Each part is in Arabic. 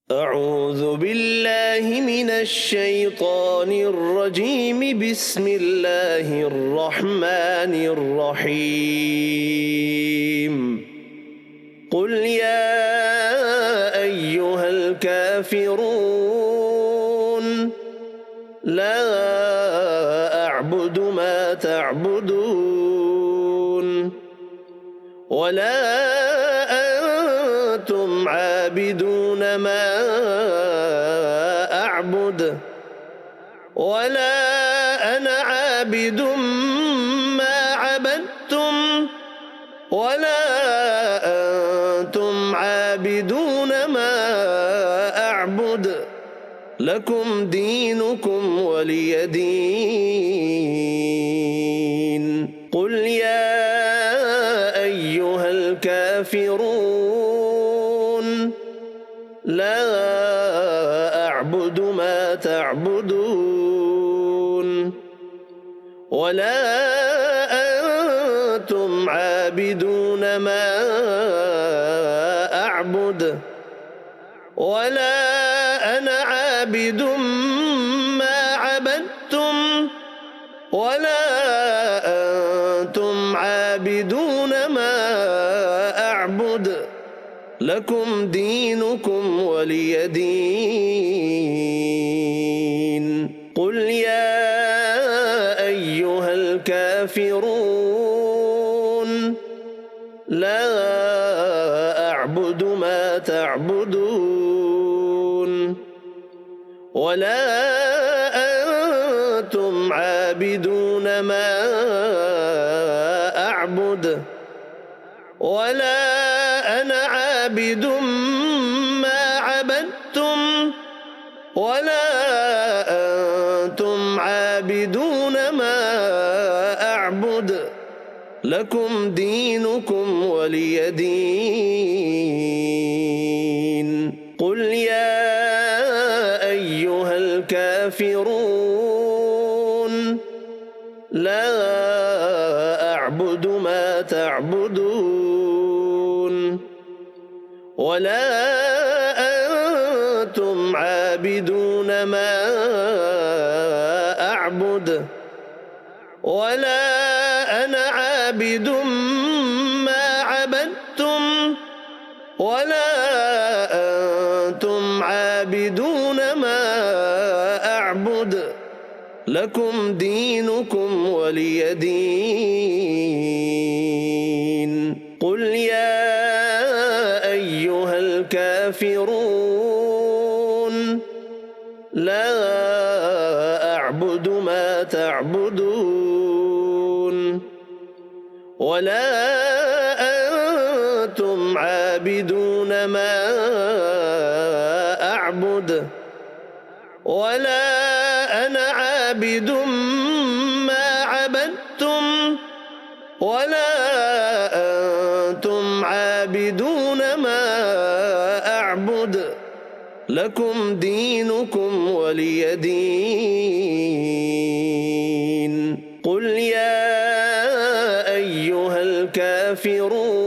أعوذ بالله من الشيطان الرجيم. بسم الله الرحمن الرحيم. قل يا أيها الكافرون لا أعبد ما تعبدون ولا أنتم عابدون ما أعبد ولا أنا عابد ما عبدتم ولا أنتم عابدون ما أعبد لكم دينكم ولي دين. قل يا أيها الكافرون لا أعبد ما تعبدون ولا أنتم عابدون ما أعبد ولا أنا عابد ما عبدتم ولا أنتم عابدون ما أعبد لكم دينكم ولي دين. قل يا أيها الكافرون لا أعبد ما تعبدون ولا أنتم عابدون ما أعبد ولا أنا عابد ما عبدتم ولا أنتم عابدون ما أعبد لكم دينكم ولي دين. قل يا أيها الكافرون لا أعبد ما تعبدون ولا أنتم عابدون ما أعبد ولا أنا عابد ما عبدتم ولا أنتم عابدون ما أعبد لكم دينكم ولي دين. قل يا أيها الكافرون لا أعبد ما تعبدون ولا أنتم عابدون ما أعبد ولا أنا عابد ما عبدتم ولا أنتم عابدون ما أعبد لكم دينكم ولي دين. قل يا أيها الكافرون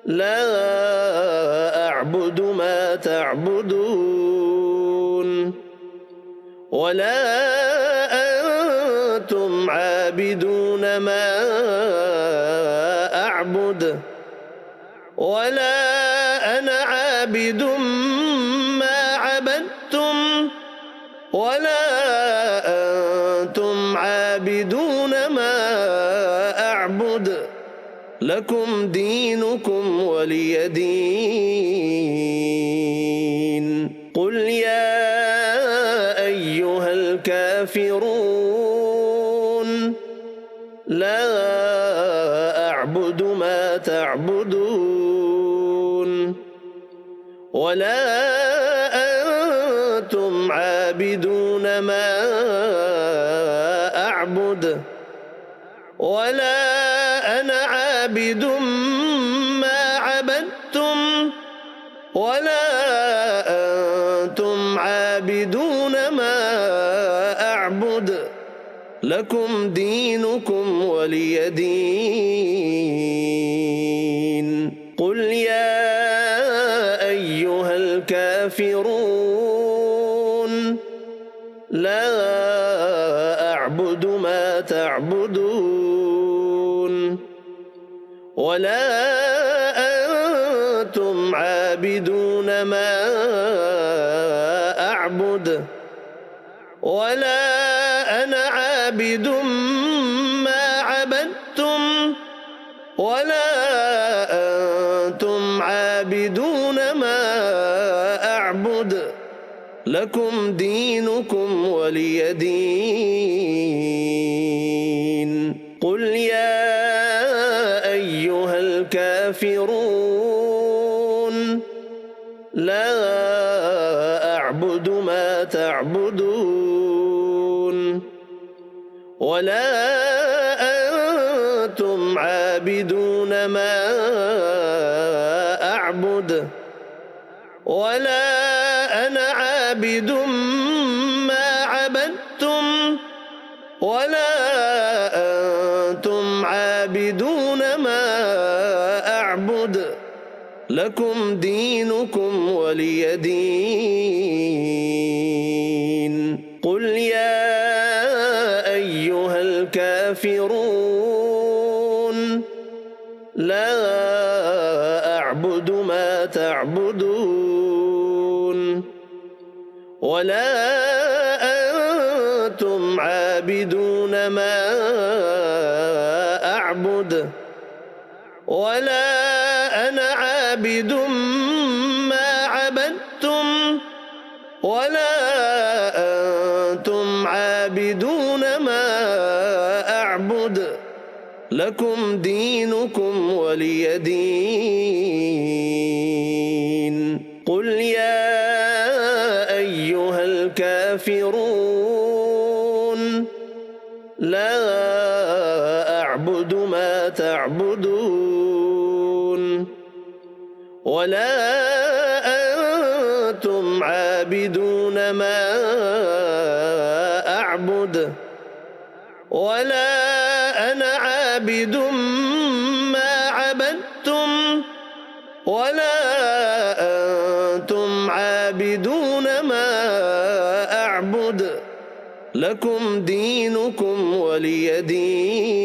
لا أعبد ما تعبدون ولا أنتم عابدون ما أعبد ولا أنا عابد ما عبدتم ولا أنتم عابدون ما أعبد لكم دينكم ولي دين. قل يا أيها الكافرون لا أعبد ما تعبدون ولا أنتم عابدون ما أعبد ولا أنا عابد ما عبدتم ولا أنتم عابدون ما أعبد لكم دينكم ولي دين. قل يا الكافرون لا أعبد ما تعبدون ولا أنتم عابدون ما أعبد ولا أنا عابد ما عبدتم ولا أنتم عابدون ما أعبد لكم دينكم ولي دين. قل يا أيها الكافرون لا أعبد ما تعبدون ولا أنتم عابدون ما أعبد ولا أنا عابد ما عبدتم ولا أنتم عابدون ما أعبد لكم دينكم ولي دين. قل يا أيها الكافرون لا أعبد ما تعبدون ولا أنتم عابدون ما أعبد ولا أنا عابد ما عبدتم ولا أنتم عابدون ما أعبد لكم دينكم ولي دين. قل يا أيها الكافرون لا أعبد ما تعبدون ولا أنتم عابدون ما أعبد ولا أنا عابد ما عبدتم ولا أنتم عابدون ما أعبد لكم دينكم ولي دين.